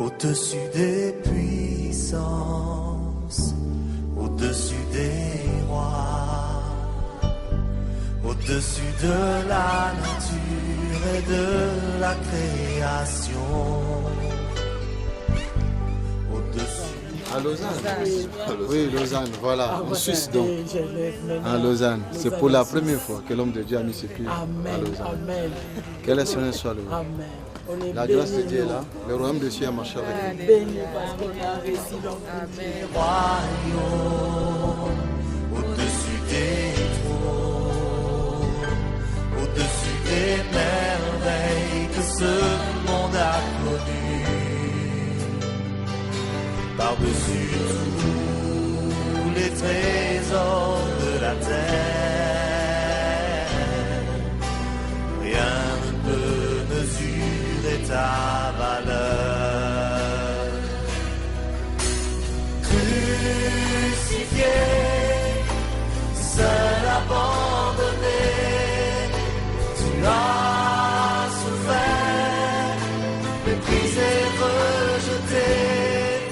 Au-dessus des puissances, au-dessus des rois, au-dessus de la nature et de la création. À Lausanne. Oui, Lausanne, voilà, en Suisse donc. À Lausanne. C'est pour la première fois que l'homme de Dieu a mis ses pieds à Lausanne. Que le Seigneur soit loué. La grâce de Dieu est là. Le royaume de Dieu a marché avec nous. Au-dessus des trônes, au-dessus des merveilles que ce monde a connues, par-dessus tous les trésors de la terre, rien ne peut mesurer ta valeur. Crucifié, seul abandonné, tu as souffert, méprisé, rejeté,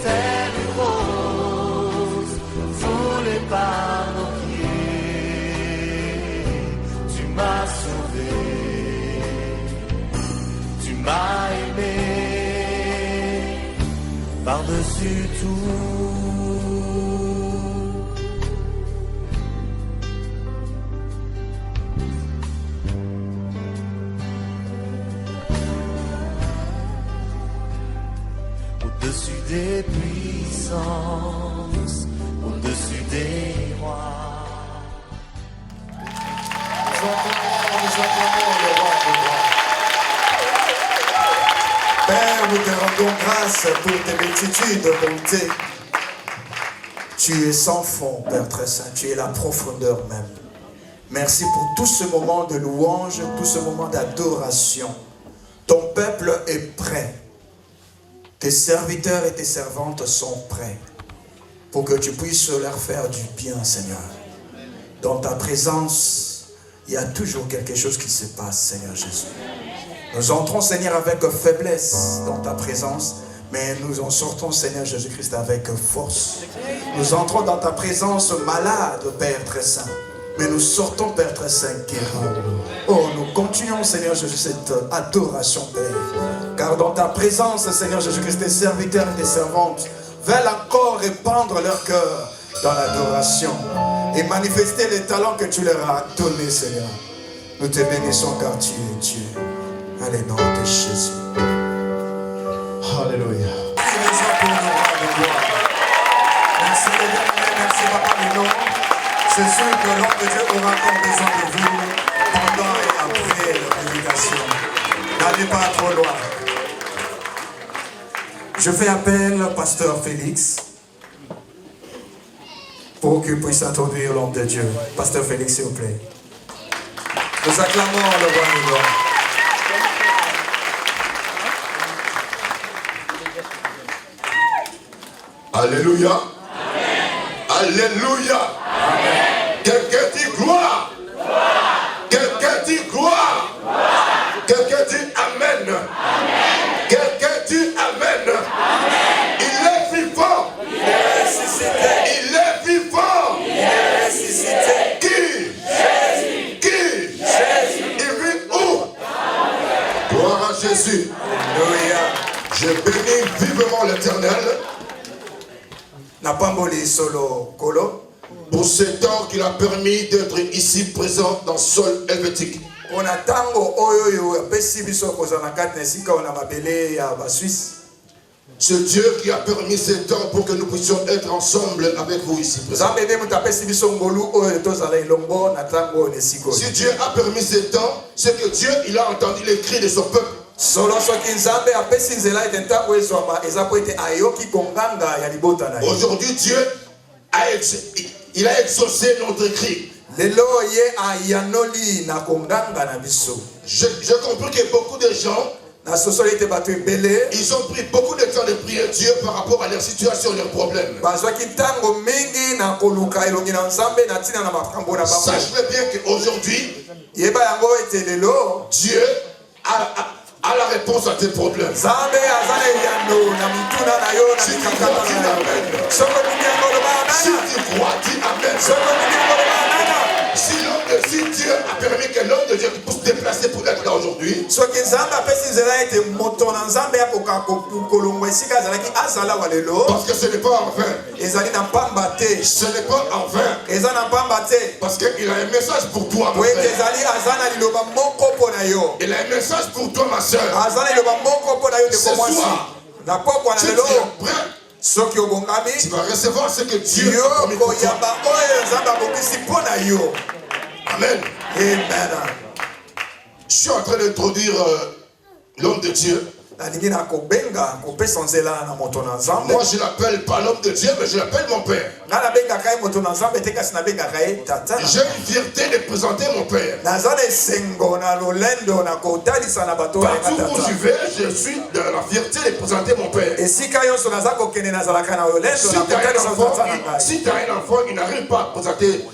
telle une rose, foulée par nos pieds. Tu m'as sauvé, tu m'as aimé, par-dessus tout. Au-dessus des puissances, au-dessus des rois. Nous acclamons le roi des rois. Père, nous te rendons grâce pour tes béatitudes de bonté. Tu es sans fond, Père très saint, tu es la profondeur même. Merci pour tout ce moment de louange, tout ce moment d'adoration. Ton peuple est prêt. Tes serviteurs et tes servantes sont prêts pour que tu puisses leur faire du bien, Seigneur. Dans ta présence, il y a toujours quelque chose qui se passe, Seigneur Jésus. Nous entrons, Seigneur, avec faiblesse dans ta présence, mais nous en sortons, Seigneur Jésus-Christ, avec force. Nous entrons dans ta présence malade, Père très saint, mais nous sortons, Père très saint, guéri. Oh, nous continuons, Seigneur Jésus, cette adoration, Père. Car dans ta présence, Seigneur Jésus-Christ, tes serviteurs et tes servantes veulent encore répandre leur cœur dans l'adoration et manifester les talents que tu leur as donnés, Seigneur. Nous te bénissons car tu es Dieu. Allez, nom de Jésus. Alléluia. Merci les gars, merci papa les noms. C'est sûr que l'homme de Dieu aura encore besoin de vous pendant et après la prédication. N'allez pas trop loin. Je fais appel au pasteur Félix pour qu'il puisse introduire l'homme de Dieu. Pasteur Félix, s'il vous plaît. Nous acclamons le roi des rois. Alléluia. Amen. Alléluia. Amen. Quelqu'un dit gloire. Quelqu'un dit gloire. Quelqu'un dit amen. Quelqu'un dit amen. Il est vivant. Il est ressuscité. Il est vivant. Il est ressuscité. Qui? Jésus. Qui? Jésus. Il vit où? Gloire à Jésus. Alléluia. Je bénis vivement l'Éternel. Napamboli solo kolo. Pour ce temps qu'il a permis d'être ici présent dans le sol helvétique. C'est Dieu qui a permis ce temps pour que nous puissions être ensemble avec vous ici présents. Si Dieu a permis ce temps, c'est que Dieu il a entendu les cris de son peuple. Aujourd'hui Dieu il a exaucé notre cri. Je comprends que beaucoup de gens ils ont pris beaucoup de temps de prier Dieu par rapport à leur situation, leurs problèmes. Sache-le bien qu'aujourd'hui, Dieu a a la réponse à tes problèmes. Si tu crois, dis Amen. Si tu crois, dis Amen. Si Dieu a permis que l'homme de Dieu puisse se déplacer pour être là aujourd'hui, ce n'est pas parce que ce n'est pas en vain. Ce n'est pas en vain. Parce qu'il a un message pour toi, mon frère. Il a un message pour toi, ma soeur. Ce soir, tu es prêt. Tu vas recevoir ce que Dieu a promis pour toi. Amen. Amen. Je suis en train d'introduire l'homme de Dieu. Moi, je l'appelle pas l'homme de Dieu, mais je l'appelle mon père. J'ai une fierté de présenter mon père. Partout où je vais, je suis de la fierté de présenter mon père. Si tu as un enfant, il n'arrive pas à présenter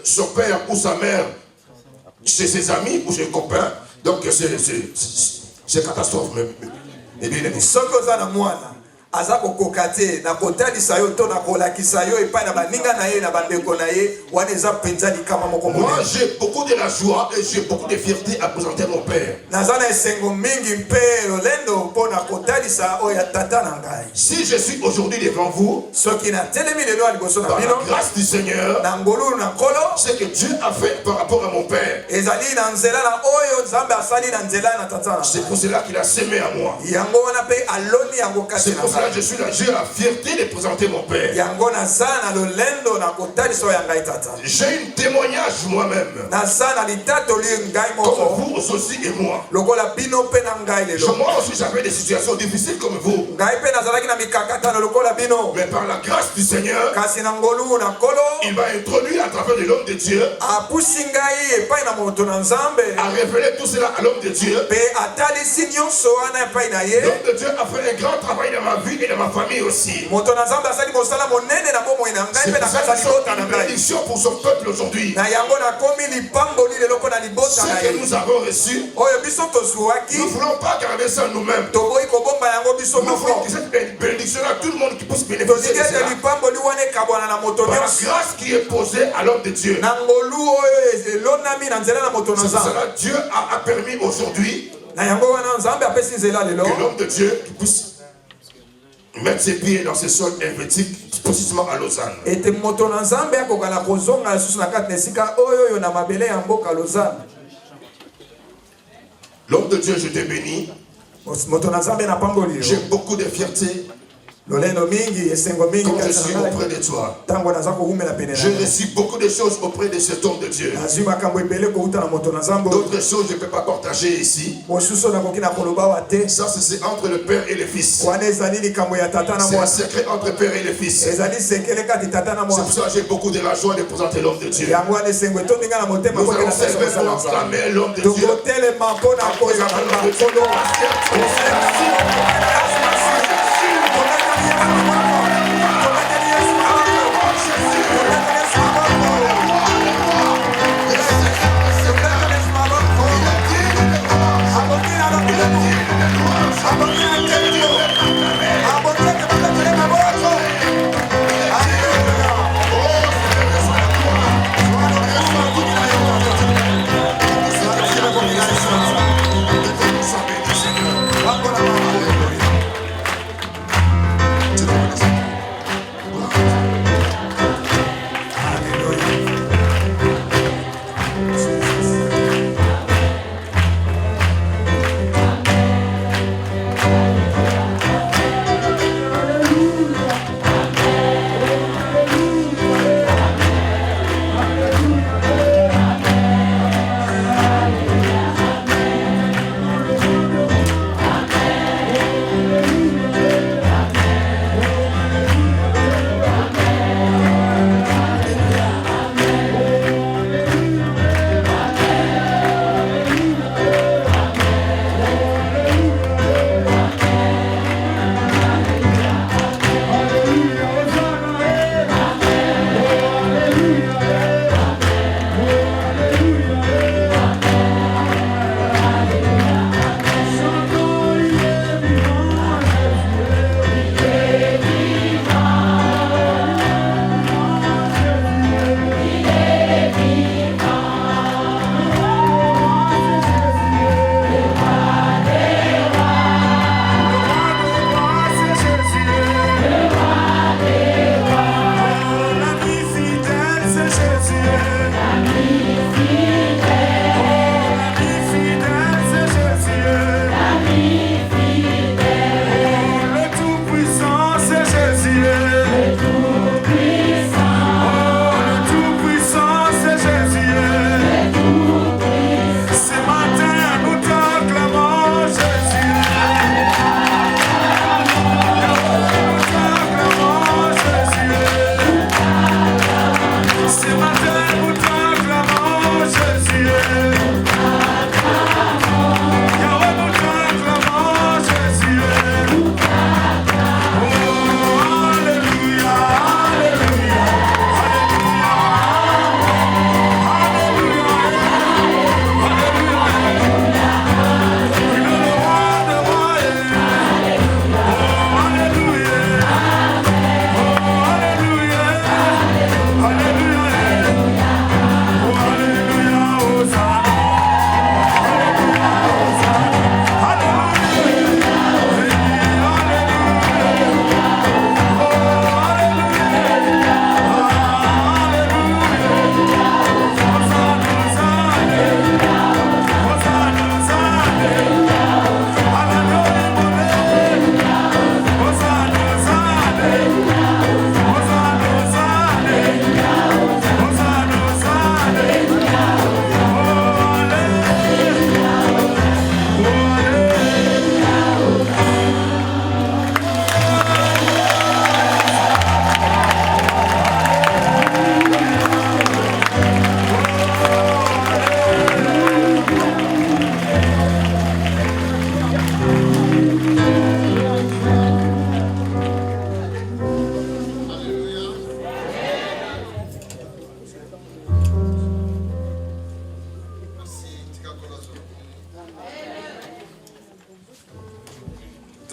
son père ou sa mère chez ses amis ou chez ses copains, donc c'est catastrophe même. Et bien, aza kokokate na kotalisa yo to na kolakisa yo epai na baninga na ye na bandeko na ye wana eza penza likama moko. Moi j'ai beaucoup de la joie et j'ai beaucoup de fierté à présenter mon père. Nazana esengo mingi mpe lolendo po na kotalisa o ya tata na ngai. Si je suis aujourd'hui devant vous, soki na telemi lelo aliboso na bino, par la grâce du Seigneur, na ngolu na kolo, ce que Dieu a fait par rapport à mon père. Ezali na nzela na oyo Nzambe asali na nzela na tata na. C'est pour cela qu'il a semé à moi. Yango wana pe aloni yango kasi na. Je suis là, j'ai la fierté de présenter mon père. J'ai un témoignage moi-même. Comme vous aussi et moi. Moi aussi j'avais des situations difficiles comme vous. Mais par la grâce du Seigneur, il m'a introduit à travers de l'homme de Dieu, à révéler tout cela à l'homme de Dieu. L'homme de Dieu a fait un grand travail dans ma vie et de ma famille aussi. C'est une bénédiction pour son peuple aujourd'hui. Ce que nous avons reçu, nous ne voulons pas garder ça nous-mêmes. Nous voulons que cette bénédiction-là, tout le monde qui puisse bénéficier de cela. Par la grâce qui est posée à l'homme de Dieu. C'est pour cela que Dieu a permis aujourd'hui que l'homme de Dieu puisse mettre ses pieds dans ce sol helvétique, précisément à Lausanne. L'homme de Dieu, je te bénis. J'ai beaucoup de fierté. Comme je suis auprès de toi, je reçois beaucoup de choses auprès de cet homme de Dieu. D'autres choses je ne peux pas partager ici. Ça c'est entre le Père et le Fils. C'est un secret entre le Père et le Fils. C'est pour ça que j'ai beaucoup de la joie de présenter l'homme de Dieu. Nous allons acclamer l'homme de Dieu.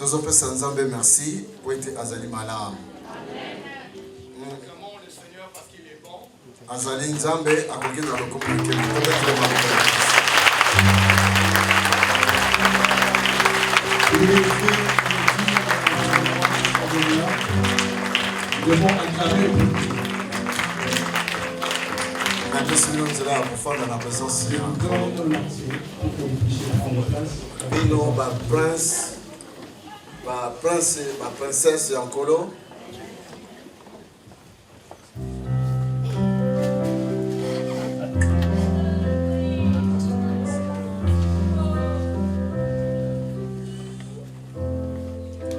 Tous on peut s'en merci pour être Azali Malam. Acclamons le Seigneur parce qu'il est bon. Azali Nzambe a coqué dans le communiqué. Nous sommes pour faire la présence de ma princesse Yankolo.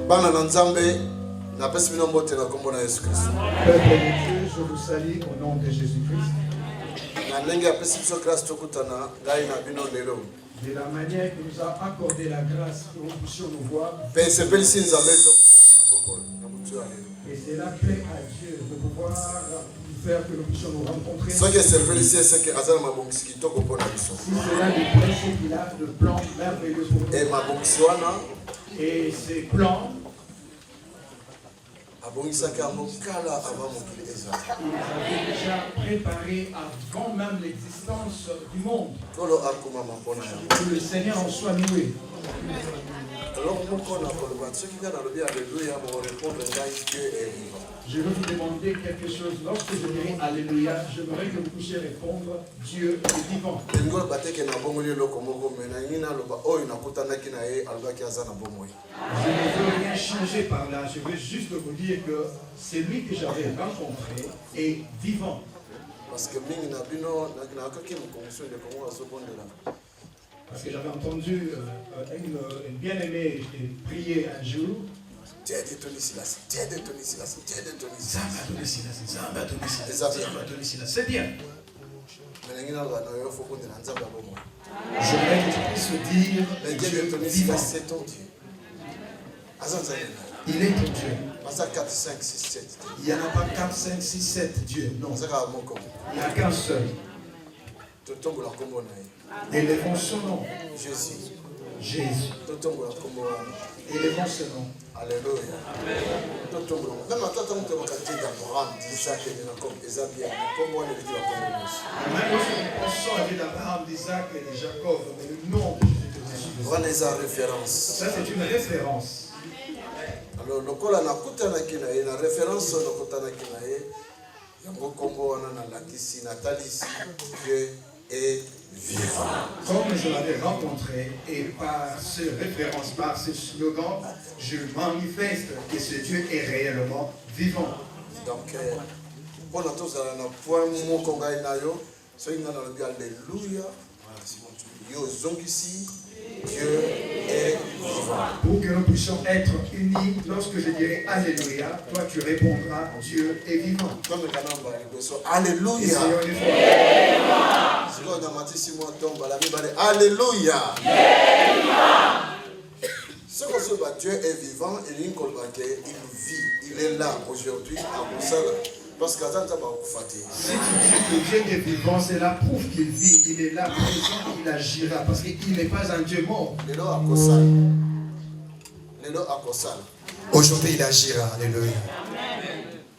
Bana Nzambe, na pesi bino mbote na kombo na Yesu Christ. Peuple de Dieu, je vous salue au nom de Jésus-Christ. De la manière qu'il nous a accordé la grâce que nous puissions nous voir. Et cela plaît à Dieu de pouvoir faire que nous puissions nous rencontrer. Si cela lui plaît, c'est qu'il a de plans merveilleux pour nous. Et ces plans, il les avait déjà préparés avant même l'existence du monde. Que le Seigneur en soit loué. Je veux vous demander quelque chose. Lorsque je dirai Alléluia, j'aimerais que vous puissiez répondre Dieu est vivant. Je ne veux rien changer par là. Je veux juste vous dire que c'est lui que j'avais rencontré est vivant. Parce que j'avais entendu une bien-aimée prier un jour. C'est bien. J'aimerais que tu puisses dire Dieu vivant. C'est ton Dieu. Il est ton Dieu. 4, 5, 6, 7. Il n'y en a pas 4, 5, 6, 7 Dieu. Non. Il n'y a qu'un seul. Élevons son nom. Jésus. Jésus. Élevons son nom. Alléluia. Même quand on te dit d'Abraham, d'Isaac et de Jacob, même lorsque nous pensons à d'Abraham, d'Isaac et de Jacob, mais le nom de Jésus. Ça, c'est une référence. Alors, le col na kutana kina e na référence no kutana kina e yango kombo wana na lakisi na talisi Dieu est vivant. Comme je l'avais rencontré et par ce référence, par ce slogan, je manifeste que ce Dieu est réellement vivant. Donc, pour nous tous na point moko ngai na yo, so inga na lobi alléluia. Yo zongisi Dieu est vivant. Pour que nous puissions être unis, lorsque je dirai Alléluia, toi tu répondras Dieu est vivant. Alléluia. Alléluia. Ce que Dieu est vivant, il vit, il est là aujourd'hui à Moussala. Parce que si tu dis que Dieu est vivant, cela prouve qu'il vit, il est là présent, il agira, parce qu'il n'est pas un Dieu mort. Aujourd'hui il agira, alléluia.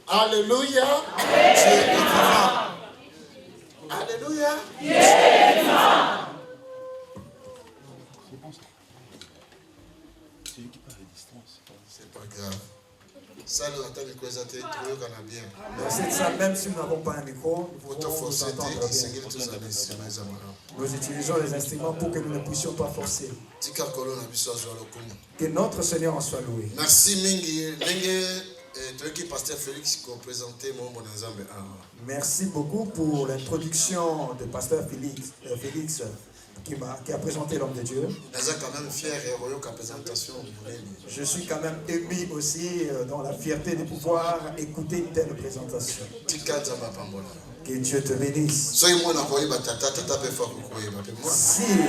Alléluia. Dieu est vivant. Alléluia. Dieu est vivant. C'est pas grave. Même si nous n'avons pas un micro, nous pouvons vous entendre bien. Nous utilisons les instruments pour que nous ne puissions pas forcer. Que notre Seigneur en soit loué. Merci Mingi. Merci beaucoup pour l'introduction de Pasteur Félix qui a présenté l'homme de Dieu. Je suis quand même ému aussi dans la fierté de pouvoir écouter une telle présentation. Que Dieu te bénisse. Si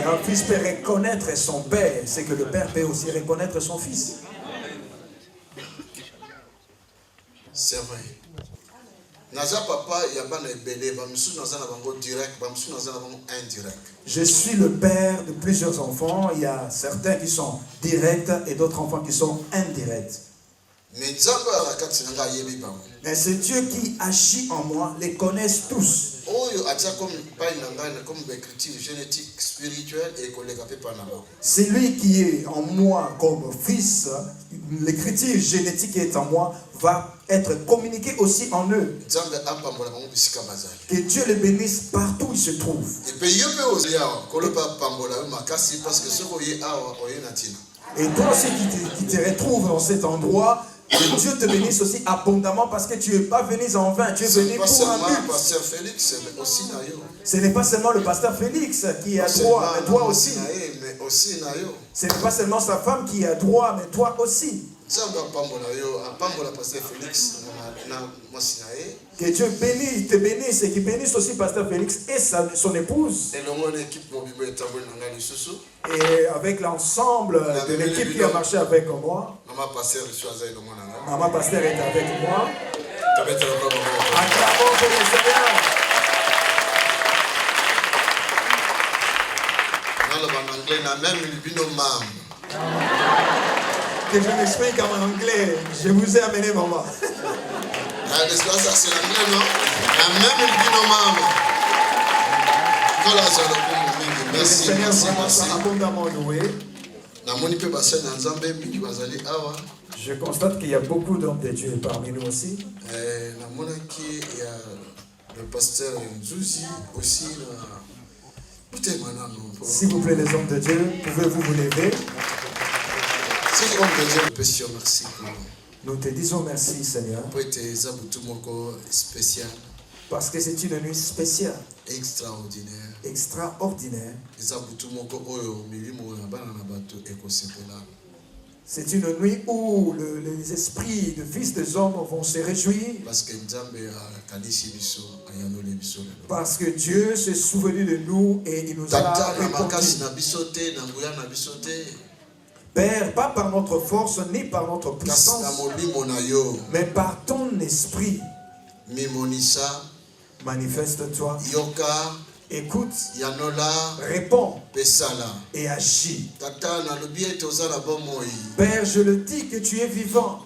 un fils peut reconnaître son père, c'est que le père peut aussi reconnaître son fils. C'est vrai. Je suis le père de plusieurs enfants. Il y a certains qui sont directs et d'autres enfants qui sont indirects. Mais c'est Dieu qui agit en moi, les connaissent tous. C'est lui qui est en moi comme fils. L'écriture génétique qui est en moi va être communiquée aussi en eux. Que Dieu les bénisse partout où il se trouve. Et toi aussi qui te retrouves dans cet endroit, que Dieu te bénisse aussi abondamment parce que tu n'es pas venu en vain, tu es venu pour un but. Ce n'est pas seulement le pasteur Félix qui a droit, mais toi aussi. Ce n'est pas seulement sa femme qui a droit, mais toi aussi. Que Dieu te bénisse et qu'il bénisse aussi pasteur Félix et son épouse. Et avec l'ensemble de l'équipe qui a marché avec moi. Maman pasteur est avec moi. Acclamons pour le Seigneur. Que je m'explique en anglais. Je vous ai amené maman. Merci, merci, merci. Je constate qu'il y a beaucoup d'hommes de Dieu parmi nous aussi. Il y a le pasteur Nzouzi aussi. S'il vous plaît, les hommes de Dieu, pouvez-vous vous lever? Merci. Nous te disons merci, Seigneur. Parce que c'est une nuit spéciale. Extraordinaire. Extraordinaire. C'est une nuit où les esprits de fils des hommes vont se réjouir. Parce que Dieu s'est souvenu de nous et il nous a répondu. Père, pas par notre force ni par notre puissance, mais par ton esprit. Manifeste-toi. Écoute, réponds et agis. Père, je le dis que tu es vivant.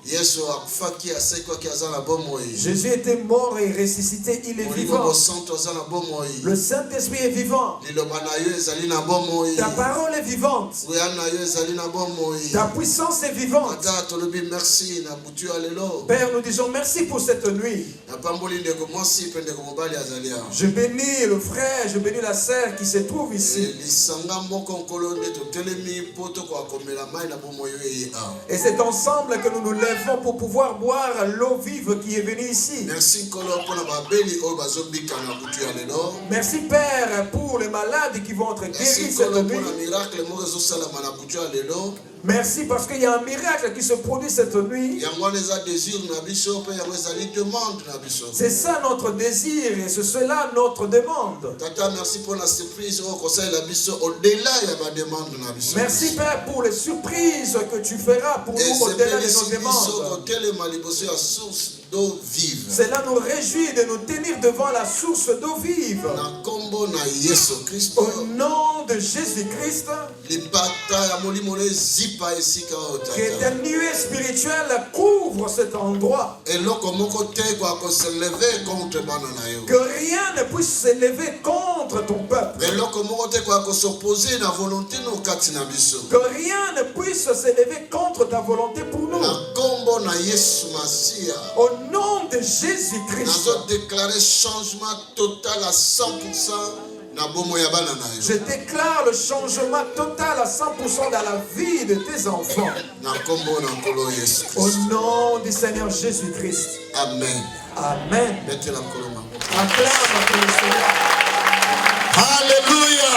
Jésus était mort et ressuscité, il est vivant. Le Saint-Esprit est vivant. Ta parole est vivante. Ta puissance est vivante. Père, nous disons merci pour cette nuit. Je bénis le frère, je bénis la sœur qui se trouve ici. Et c'est ensemble que nous nous lèvons pour pouvoir boire l'eau vive qui est venue ici. Merci Père pour les malades qui vont être guéris cette nuit. Merci parce qu'il y a un miracle qui se produit cette nuit. C'est ça notre désir et c'est cela notre demande. Merci pour la surprise au-delà de ma demande. Merci Père pour les surprises que tu feras pour nous au-delà de nos demandes. Cela nous réjouit de nous tenir devant la source d'eau vive. Au nom de Jésus-Christ, que ta nuée spirituelle couvre cet endroit. Que rien ne puisse s'élever contre ton peuple. Que rien ne puisse s'élever contre ta volonté pour nous. Au nom de Jésus-Christ, changement total à 100%. Je déclare le changement total à 100% dans la vie de tes enfants. Au nom du Seigneur Jésus-Christ. Amen. Amen. Acclame pour le Seigneur. Alléluia.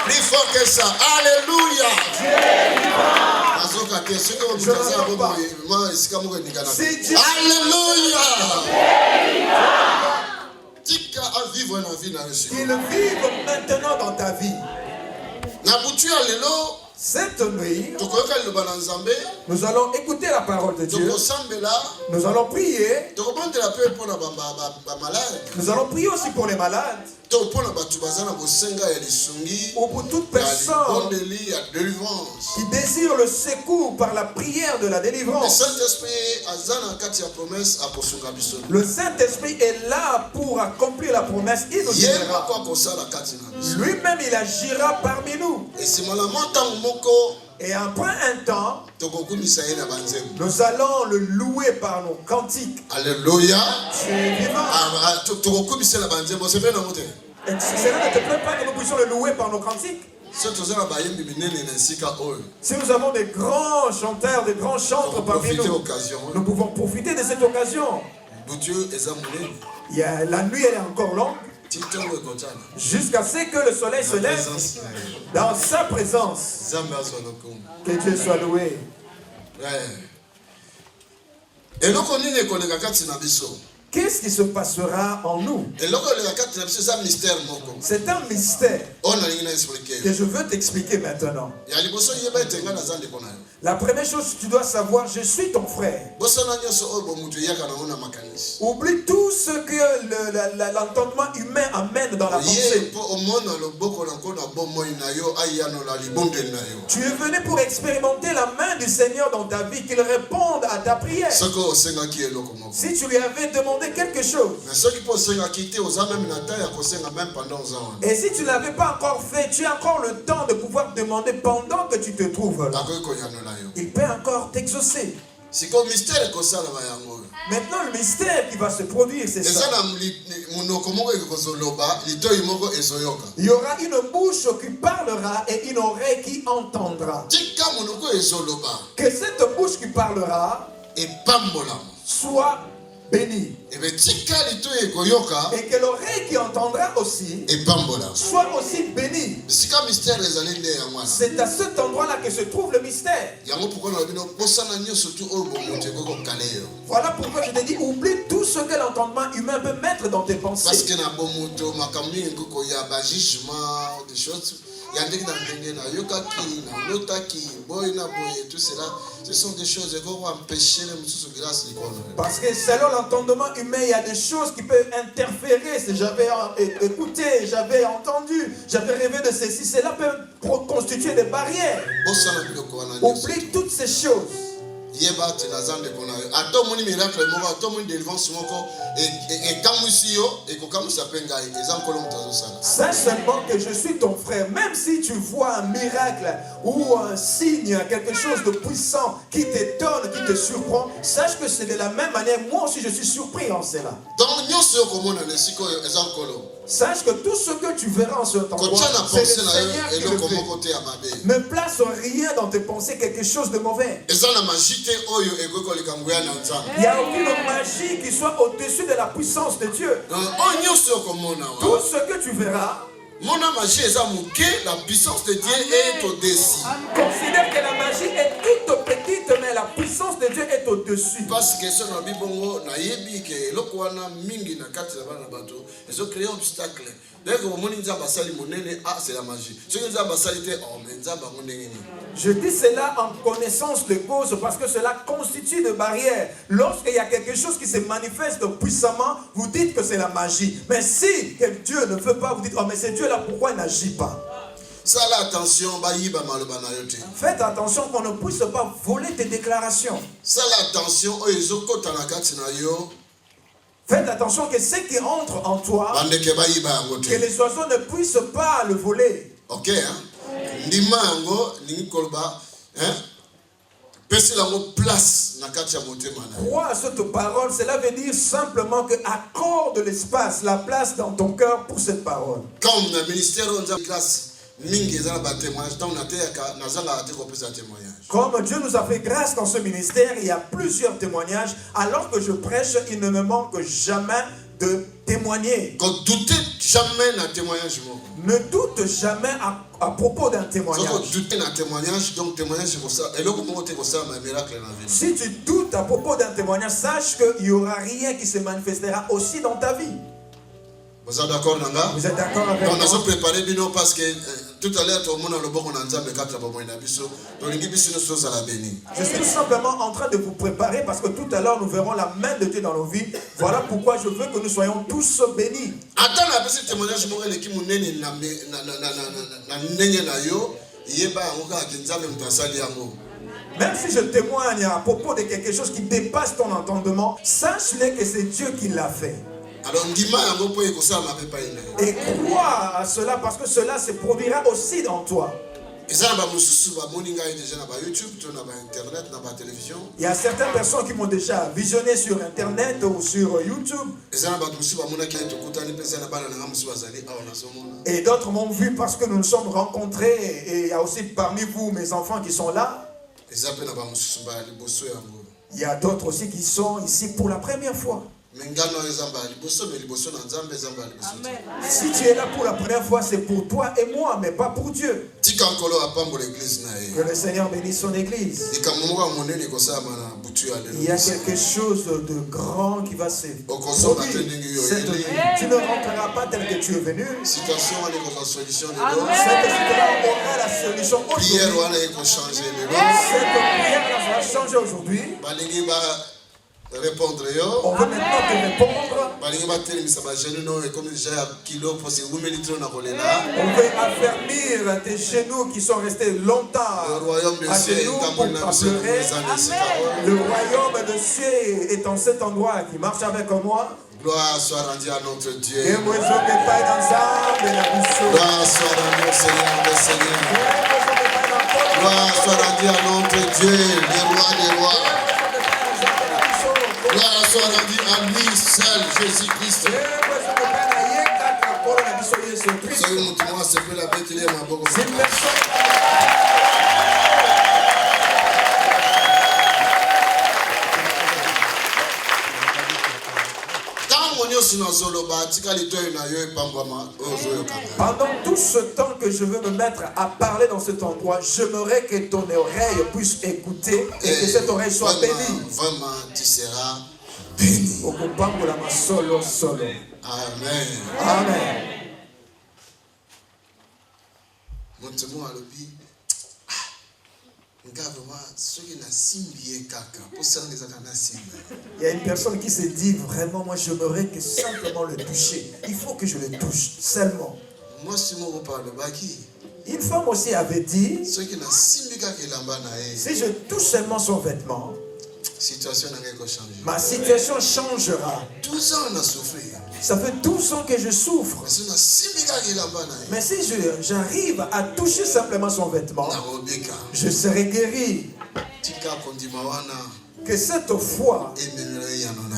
Plus fort que ça. Alléluia. Je n'entends pas. Alléluia. Qu'il vive maintenant dans ta vie. Cette nuit, nous allons écouter la parole de Dieu. Nous allons prier. Nous allons prier aussi pour les malades. Ou pour toute personne qui désire le secours par la prière de la délivrance. Le Saint-Esprit est là pour accomplir la promesse. Il nous dira. Lui-même, il agira parmi nous. Et après un temps, nous allons le louer par nos cantiques. Alléluia. Tu es vivant. Et cela ne te plaît pas que nous puissions le louer par nos cantiques? Si nous avons des grands chanteurs, des grands chantres parmi nous, nous pouvons profiter de cette occasion. La nuit elle est encore longue. Jusqu'à ce que le soleil se lève dans sa présence. Que Dieu soit loué. Qu'est-ce qui se passera en nous? C'est un mystère que je veux t'expliquer maintenant. La première chose que tu dois savoir, je suis ton frère. Oublie tout ce que l'entendement humain amène dans la pensée. Tu es venu pour expérimenter la main du Seigneur dans ta vie, qu'il réponde à ta prière. Si tu lui avais demandé quelque chose, et si tu ne l'avais pas encore fait, tu as encore le temps de pouvoir demander pendant que tu te trouves là. Il peut encore t'exaucer. Maintenant, le mystère qui va se produire, c'est ça. Il y aura une bouche qui parlera et une oreille qui entendra. Que cette bouche qui parlera soit bénie. Et que l'oreille qui entendra aussi soit aussi bénie. C'est à cet endroit-là que se trouve le mystère. Voilà pourquoi je te dis, oublie tout ce que l'entendement humain peut mettre dans tes pensées. Parce que tout cela, ce sont des choses qui vont empêcher les grâce. Parce que selon l'entendement humain, il y a des choses qui peuvent interférer. Si j'avais écouté, j'avais entendu, j'avais rêvé de ceci, cela peut constituer des barrières. Oublie toutes ces choses. Sache seulement que je suis ton frère. Même si tu vois un miracle ou un signe, quelque chose de puissant qui t'étonne, qui te surprend, sache que c'est de la même manière. Moi aussi je suis surpris en cela. Sache que tout ce que tu verras en ce temps, c'est le Seigneur qui le fait. Ne place rien dans tes pensées quelque chose de mauvais. Il n'y a aucune magie qui soit au-dessus de la puissance de Dieu. Tout ce que tu verras, la puissance de Dieu est au-dessus. Considère que la magie est toute petite, mais la puissance de Dieu est au-dessus. Parce que ce n'est pas obstacle. C'est la magie. Je dis cela en connaissance de cause parce que cela constitue des barrières. Lorsqu'il y a quelque chose qui se manifeste puissamment, vous dites que c'est la magie. Mais si Dieu ne veut pas, vous dites, oh mais c'est Dieu là, pourquoi il n'agit pas? Faites attention qu'on ne puisse pas voler tes déclarations. Faites attention que ce qui entre en toi, que les oiseaux ne puissent pas le voler. Ok, Crois à cette parole, cela veut dire simplement que accorde l'espace, la place dans ton cœur pour cette parole. Comme le ministère Comme Dieu nous a fait grâce dans ce ministère, il y a plusieurs témoignages. Alors que je prêche, il ne me manque jamais de témoigner. Ne doute jamais à propos d'un témoignage. Si tu doutes à propos d'un témoignage, sache qu'il n'y aura rien qui se manifestera aussi dans ta vie. Vous êtes d'accord, Nanga? Vous êtes d'accord avec moi? Nous avons préparé parce que Tout à l'heure, tout le monde a le bon en disant, mais quand tu as pas moyen d'abisso, je suis tout simplement en train de vous préparer parce que tout à l'heure, nous verrons la main de Dieu dans nos vies. Voilà pourquoi je veux que nous soyons tous bénis. Attends, la petite témoignage, je vais vous dire même si je témoigne à propos de quelque chose qui dépasse ton entendement, sache-le que c'est Dieu qui l'a fait. Et crois à cela parce que cela se produira aussi dans toi. Il y a certaines personnes qui m'ont déjà visionné sur Internet ou sur YouTube. Et d'autres m'ont vu parce que nous nous sommes rencontrés. Et il y a aussi parmi vous mes enfants qui sont là. Il y a d'autres aussi qui sont ici pour la première fois. Si tu es là pour la première fois, c'est pour toi et moi, mais pas pour Dieu. Que le Seigneur bénisse son église. Il y a quelque chose de grand qui va se produire. Tu ne rentreras pas tel que tu es venu. Cette situation-là aura la solution aujourd'hui. Cette prière-là va changer aujourd'hui. Répondre. On veut maintenant te répondre. On veut affermir tes genoux qui sont restés longtemps à genoux pour pleurer. Le royaume de cieux est en cet endroit qui marche avec moi. Gloire soit rendue à notre Dieu. Gloire soit rendue au Seigneur des Seigneurs. Gloire soit rendue à notre Dieu, le roi des rois. Gloire soit rendue à lui seul, Jésus-Christ. Pendant tout ce temps que je veux me mettre à parler dans cet endroit, j'aimerais que ton oreille puisse écouter et que cette oreille soit bénie. Vraiment, tu seras béni. Amen. Amen. Il y a une personne qui se dit vraiment, moi j'aimerais que simplement le toucher. Il faut que je le touche seulement. Une femme aussi avait dit, si je touche seulement son vêtement, ma situation changera. 12 ans on a souffert. Ça fait 12 ans que je souffre. Mais si j'arrive à toucher simplement son vêtement, je serai guéri. Que cette foi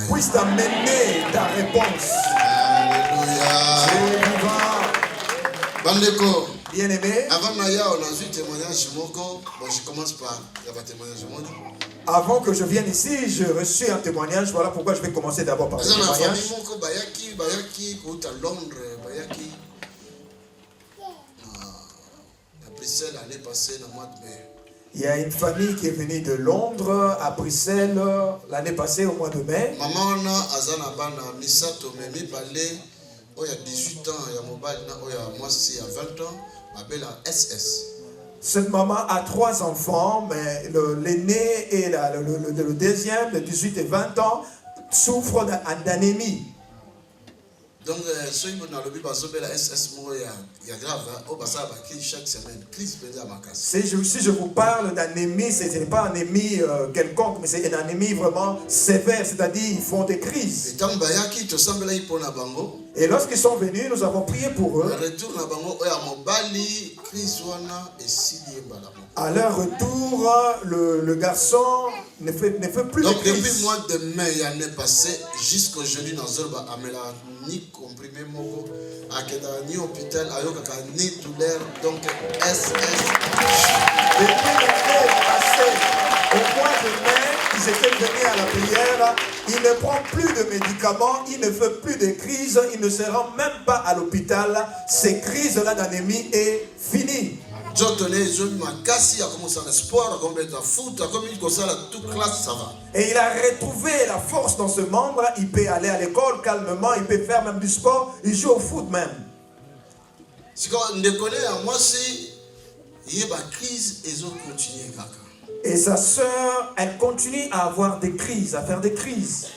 puisse t'amener ta réponse. Alléluia. Bien-aimé, avant que je vienne ici, j'ai reçu un témoignage. Voilà pourquoi je vais commencer d'abord par le témoignage. Il y a une famille qui est venue de Londres à Bruxelles l'année passée au mois de mai. Il y a 18 ans, il y a mobile, il y a moi aussi, il y a 20 ans, ma belle SS. Cette maman a 3 enfants, mais l'aîné et le deuxième, de 18 et 20 ans, souffrent d'anémie. Donc, ceux qui ont le SS, il y a grave, chaque semaine, crise à ma casse. Si je vous parle d'anémie, ce n'est pas une anémie quelconque, mais c'est une anémie vraiment sévère, c'est-à-dire ils font des crises. Et lorsqu'ils sont venus, nous avons prié pour eux. À leur retour, le garçon ne fait plus de crise. Donc depuis le mois de mai, l'année passée, jusqu'aujourd'hui, dans Zorba, ni comprimé moko, ni hôpital, ni douleur, donc SS. Depuis l'année passée, au mois de mai, ils étaient venus à la prière, il ne prend plus de médicaments, il ne fait plus de crises, il ne se rend même pas à l'hôpital. Ces crises-là d'anémie est fini. Et il a retrouvé la force dans ce membre. Il peut aller à l'école calmement, il peut faire même du sport, il joue au foot même. Et sa sœur, elle continue à avoir des crises, à faire des crises.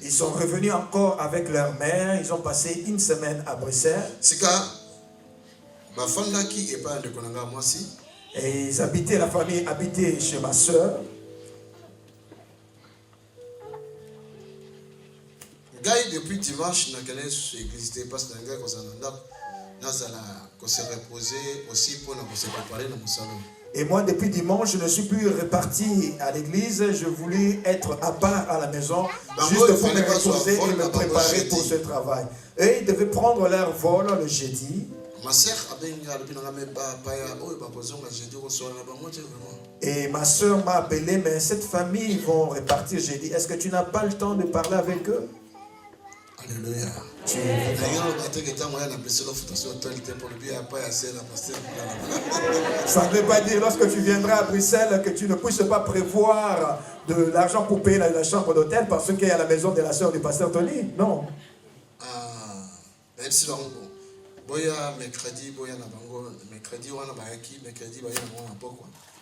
Ils sont revenus encore avec leur mère. Ils ont passé une semaine à Bruxelles. Et ils habitaient, la famille habitait chez ma soeur. Depuis dimanche, je n'ai pas se reposer aussi pour se préparer dans mon salon. Et moi, depuis dimanche, je ne suis plus reparti à l'église. Je voulais être à part à la maison, juste pour me reposer et me préparer pour ce travail. Et ils devaient prendre leur vol le jeudi. Et ma soeur m'a appelé, mais cette famille vont repartir jeudi. Est-ce que tu n'as pas le temps de parler avec eux? Alléluia. Ça ne veut pas dire lorsque tu viendras à Bruxelles que tu ne puisses pas prévoir de l'argent pour payer la chambre d'hôtel parce qu'il y a la maison de la soeur du pasteur Tony. Non. Même si mercredi,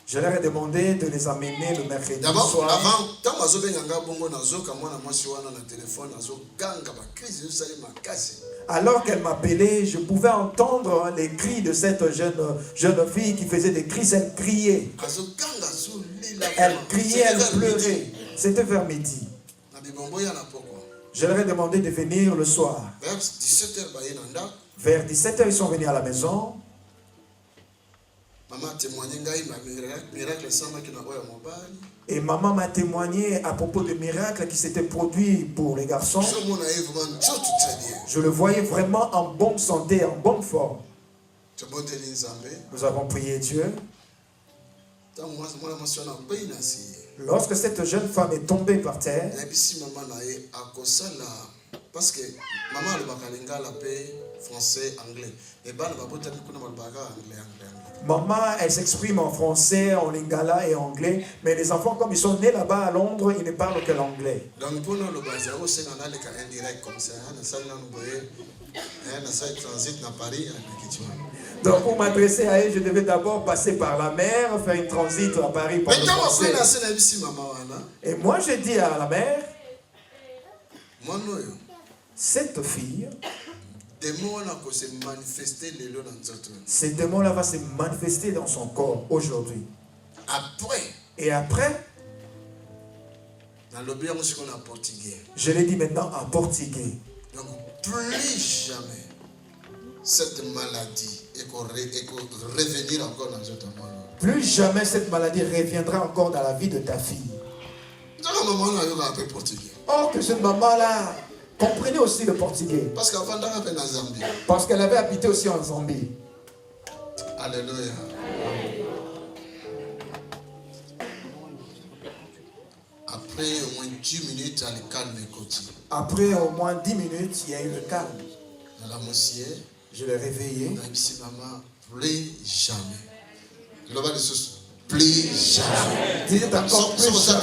je leur ai demandé de les amener le mercredi d'abord, soir. avant, alors qu'elle m'appelait, je pouvais entendre les cris de cette jeune fille qui faisait des cris. Elle criait. Elle criait, elle pleurait. C'était vers midi. Je leur ai demandé de venir le soir. Vers 17h, ils sont venus à la maison. Et maman m'a témoigné à propos des miracles qui s'étaient produits pour les garçons. Je le voyais vraiment en bonne santé, en bonne forme. Nous avons prié Dieu. Lorsque cette jeune femme est tombée par terre, parce que maman l'appelle français, anglais. Maman, elle s'exprime en français, en lingala et anglais, mais les enfants, comme ils sont nés là-bas à Londres, ils ne parlent que l'anglais. Donc pour nous, le bazar, c'est un indirect comme ça. Donc pour m'adresser à elle, je devais d'abord passer par la mer, faire une transit à Paris pour le français. Et moi, j'ai dit à la mère, cette fille, ces démons-là vont se manifester dans son corps aujourd'hui. Et après, je l'ai dit maintenant en portugais. Donc plus jamais cette maladie revenir encore dans notre monde. Plus jamais cette maladie reviendra encore dans la vie de ta fille. Or que cette maman-là comprenait aussi le portugais. Parce qu'elle avait habité aussi en Zambie. Alléluia. Après au moins 10 minutes, le calme est côté. Après au moins 10 minutes, il y a eu le calme. Je l'ai réveillé. Plus jamais. Plus jamais. Tu es d'accord, plus jamais.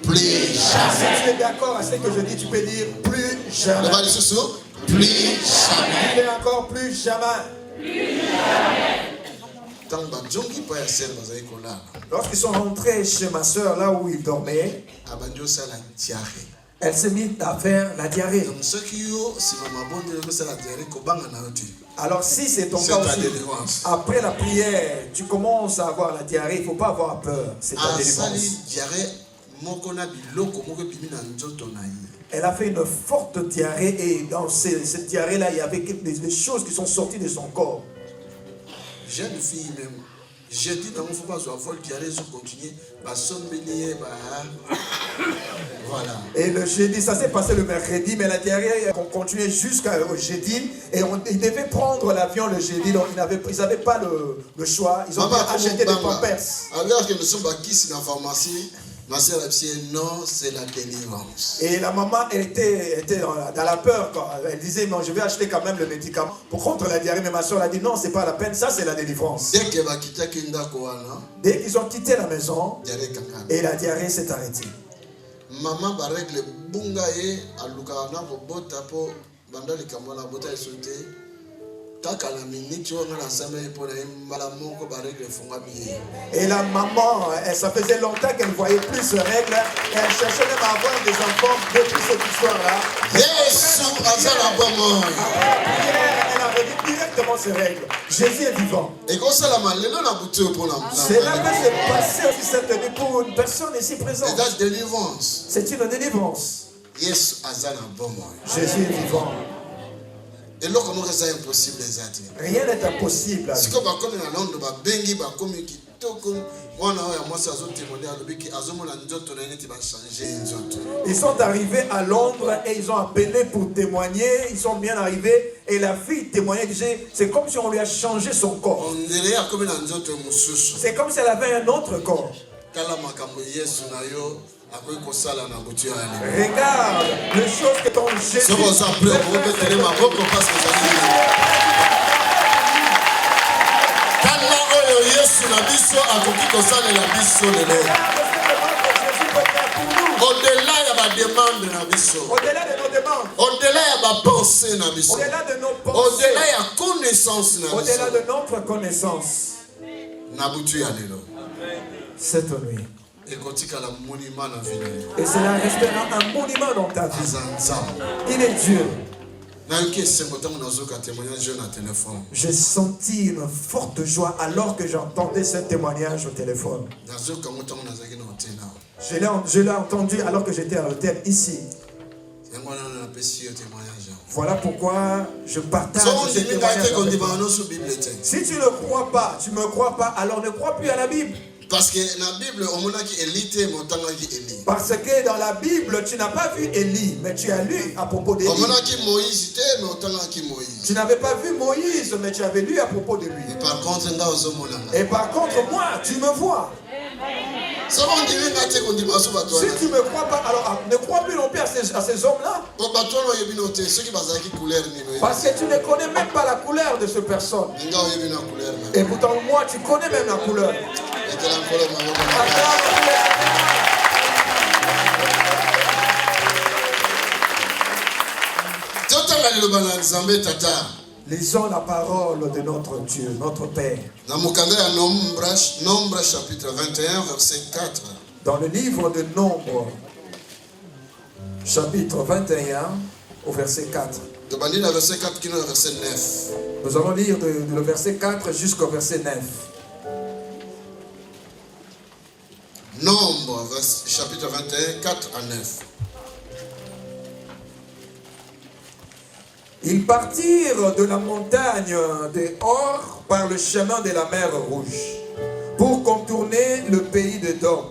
Plus jamais. Si tu es d'accord à ce que je dis, tu peux dire plus jamais. Plus jamais. Tu es encore plus jamais. Plus jamais. Lorsqu'ils sont rentrés chez ma soeur, là où ils dormaient, elle s'est mise à faire la diarrhée. Alors si c'est ton cas aussi, après la prière, tu commences à avoir la diarrhée, il ne faut pas avoir peur. C'est ta délivrance. Elle a fait une forte diarrhée et dans cette diarrhée-là, il y avait des choses qui sont sorties de son corps. Jeune fille même. J'ai dit dans mon faut pas avoir diarrhée, je continue. Voilà. Et le jeudi, ça s'est passé le mercredi, mais la diarrhée continuait jusqu'au jeudi. Et ils devaient prendre l'avion le jeudi, donc ils n'avaient pas le choix. Ils ont acheté des pampers. Alors que nous sommes ici dans la pharmacie, ma soeur a dit non, c'est la délivrance. Et la maman était dans la peur. Elle disait non, je vais acheter quand même le médicament pour contre la diarrhée. Mais ma soeur a dit non, c'est pas la peine, ça c'est la délivrance. Dès qu'ils ont quitté la maison, et la diarrhée s'est arrêtée. Maman va régler bungaye à Lucana pour bota pour bandali kamala bota et sauter. Et la maman, ça faisait longtemps qu'elle ne voyait plus ce règle. Et elle cherchait même à avoir des enfants depuis cette histoire-là. Elle a réglé directement ces règles. Jésus est vivant. Cela peut se passer aussi cette nuit pour une personne ici présente. C'est une délivrance. Jésus est vivant. Rien n'est impossible. Ils sont arrivés à Londres et ils ont appelé pour témoigner. Ils sont bien arrivés et la fille témoignait. C'est comme si on lui a changé son corps. C'est comme si elle avait un autre corps. Regarde les choses que ton Jésus. Au-delà de nos demandes, au-delà de nos pensées, au-delà de nos connaissances, au-delà de notre connaissance, cette nuit. Et cela restera un monument dans ta vie. Il est Dieu. J'ai senti une forte joie alors que j'entendais ce témoignage au téléphone. Je l'ai entendu alors que j'étais à l'hôtel ici. Voilà pourquoi je partage ce témoignage. Si tu ne crois pas, tu ne me crois pas, alors ne crois plus à la Bible. Parce que dans la Bible, tu n'as pas vu Élie, mais tu as lu à propos d'Élie. Tu n'avais pas vu Moïse, mais tu avais lu à propos de lui. Et par contre, moi, tu me vois. Si tu ne me crois pas, alors ne crois plus non plus à ces hommes-là. Parce que tu ne connais même pas la couleur de cette personne. Et pourtant, moi, tu connais même la couleur. Lisons la parole de notre Dieu, notre Père. Nombre chapitre 21, verset 4. Dans le livre de Nombre, chapitre 21, au verset 4. Nous allons lire le verset 4 jusqu'au verset 9. Nombre, chapitre 21, 4 à 9. Ils partirent de la montagne de Hor par le chemin de la mer Rouge pour contourner le pays de Dom.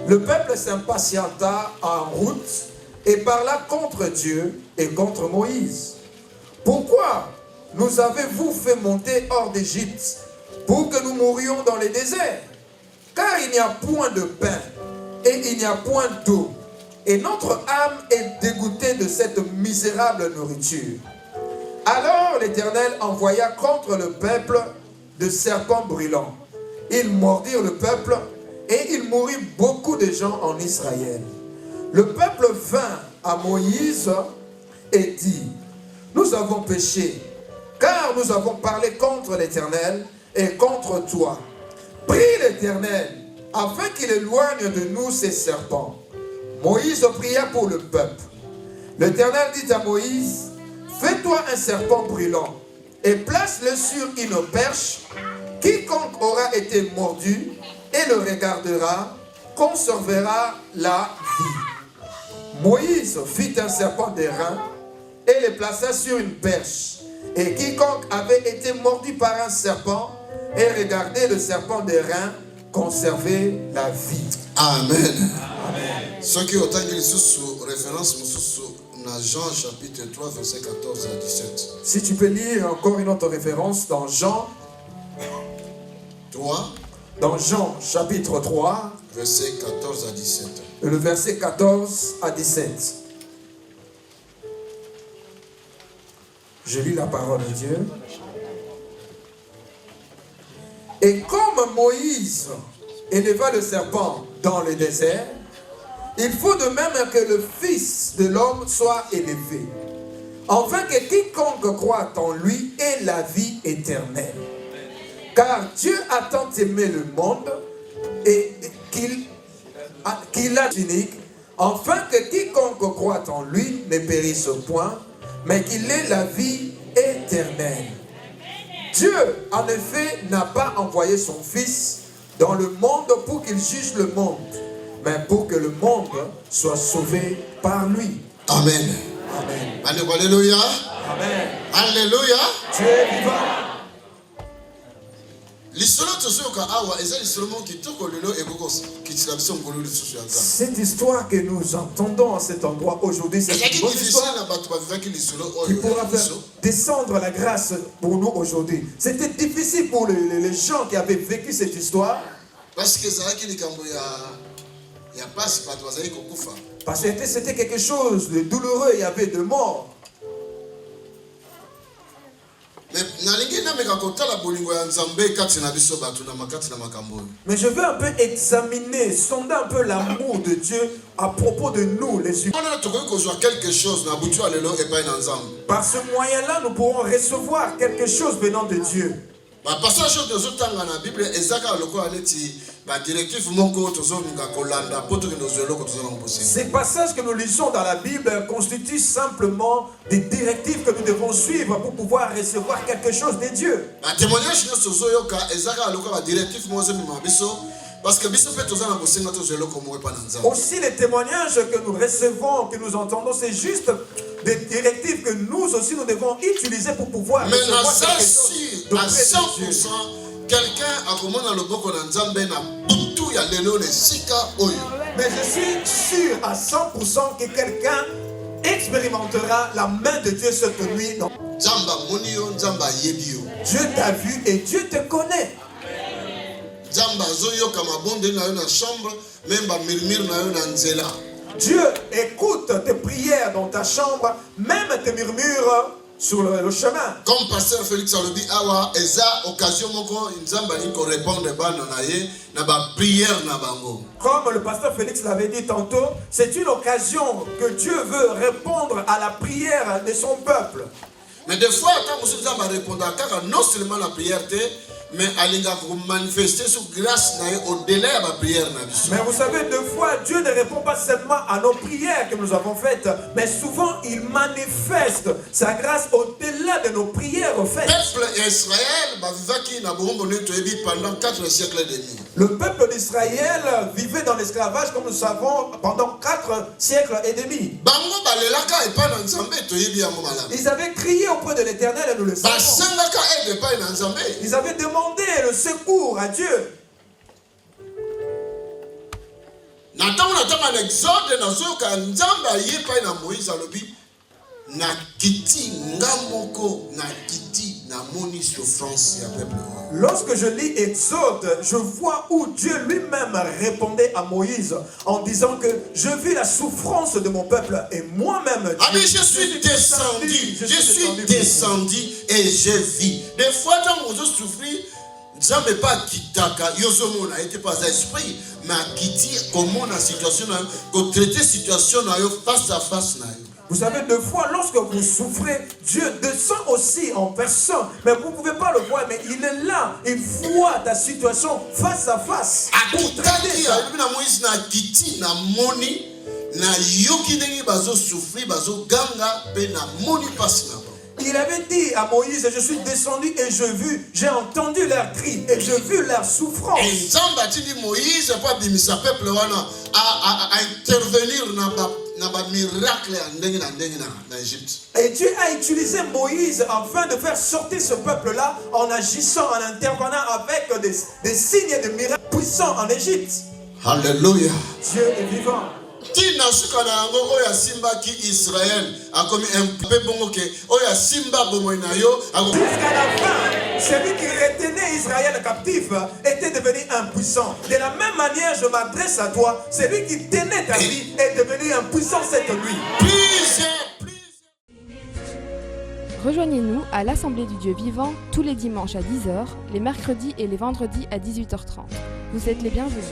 Le peuple s'impatienta en route et parla contre Dieu et contre Moïse. Pourquoi nous avez-vous fait monter hors d'Égypte pour que nous mourions dans les déserts? Car il n'y a point de pain et il n'y a point d'eau. Et notre âme est dégoûtée de cette misérable nourriture. Alors l'Éternel envoya contre le peuple de serpents brûlants. Ils mordirent le peuple et il mourut beaucoup de gens en Israël. Le peuple vint à Moïse et dit: nous avons péché, car nous avons parlé contre l'Éternel et contre toi. Prie l'Éternel afin qu'il éloigne de nous ces serpents. Moïse pria pour le peuple. L'Éternel dit à Moïse: fais-toi un serpent brûlant et place-le sur une perche. Quiconque aura été mordu et le regardera conservera la vie. Moïse fit un serpent d'airain et le plaça sur une perche. Et quiconque avait été mordu par un serpent et regardait le serpent d'airain conservait la vie. Amen. Ce qui est autant qu'il sous référence dans Jean chapitre 3 verset 14 à 17. Si tu peux lire encore une autre référence dans Jean 3. Dans Jean chapitre 3 verset 14 à 17. Le verset 14 à 17. Je lis la parole de Dieu. Et comme Moïse éleva le serpent dans le désert, Il faut de même que le Fils de l'homme soit élevé, afin que quiconque croit en lui ait la vie éternelle. Car Dieu a tant aimé le monde et qu'il a unique, afin que quiconque croit en lui ne périsse point, mais qu'il ait la vie éternelle. Dieu, en effet, n'a pas envoyé son Fils dans le monde pour qu'il juge le monde, mais pour que le monde soit sauvé par lui. Amen. Amen. Alléluia. Amen. Alléluia. Dieu est vivant. Cette histoire que nous entendons à cet endroit aujourd'hui, c'est une bonne histoire qui pourra faire descendre la grâce pour nous aujourd'hui. C'était difficile pour les gens qui avaient vécu cette histoire. Parce que c'était quelque chose de douloureux, il y avait de morts. Mais je veux un peu examiner, sonder un peu l'amour de Dieu à propos de nous, les humains. Par ce moyen-là, nous pourrons recevoir quelque chose venant de Dieu. Ces passages que nous lisons dans la Bible constituent simplement des directives que nous devons suivre pour pouvoir recevoir quelque chose de Dieu. Aussi les témoignages que nous recevons, que nous entendons, c'est juste des directives que nous aussi nous devons utiliser pour pouvoir recevoir quelque chose de Dieu. Quelqu'un a commandé le boko na nzambe na butu ya lelo le sika oyo. Mais je suis sûr à 100% que quelqu'un expérimentera la main de Dieu cette nuit. Nzamba monio nzamba yebio. Dieu t'a vu et Dieu te connaît. Nzamba zoyo kama bonde na yo na chambre, même ba murmure na yo na nzela. Dieu écoute tes prières dans ta chambre, même tes murmures sur le chemin. Comme pasteur Félix Alobi awa eza occasion moko nzamba ni ko répondre bana na ye na ba prière na bango. Comme le pasteur Félix l'avait dit tantôt, c'est une occasion que Dieu veut répondre à la prière de son peuple. Mais des fois quand vous nzamba répondre car non seulement la prière mais alinga ko manifester sous grâce na au-delà de la prière na biso. Mais vous savez, deux fois Dieu ne répond pas seulement à nos prières que nous avons faites, mais souvent il manifeste sa grâce au-delà de nos prières faites. Peuple Israël vivaki na bombo neto ebi pendant 4 siècles et demi. Le peuple d'Israël vivait dans l'esclavage, comme nous savons, pendant 4 siècles et demi. Bango balelaka epa na nzambe to yebi yango malamu. Ils avaient crié auprès de l'Éternel et nous le savons. Basengaka aide epa na nzambe. Ils avaient demandé le secours à Dieu. Natanga l'exode na zoka nzamba yepa na Moïse alobi na kiti ngamoko na kiti na moni souffrance ya peuple. Lorsque je lis Exode, je vois où Dieu lui-même répondait à Moïse en disant que je vis la souffrance de mon peuple et moi-même je suis descendu et je vis. Des fois quand vous souffrez, Nzambe pas kitaka yozomo na été pas esprit mais kiti comment la situation na ko traiter situation na yo face à face na yo. Vous savez, deux fois, lorsque vous souffrez, Dieu descend aussi en personne. Mais vous ne pouvez pas le voir, mais il est là. Il voit ta situation face à face. Pour traiter ça. Il avait dit à Moïse, je suis descendu et j'ai entendu leurs cris et j'ai vu leur souffrance. Et Moïse à intervenir et Dieu a utilisé Moïse afin de faire sortir ce peuple-là en agissant, en intervenant avec des signes et des miracles puissants en Égypte. Alléluia. Dieu est vivant. Jusqu'à la fin, celui qui retenait Israël captif était devenu impuissant. De la même manière, je m'adresse à toi. Celui qui tenait ta vie est devenu impuissant cette nuit. Rejoignez-nous à l'Assemblée du Dieu vivant tous les dimanches à 10h, les mercredis et les vendredis à 18h30. Vous êtes les bienvenus.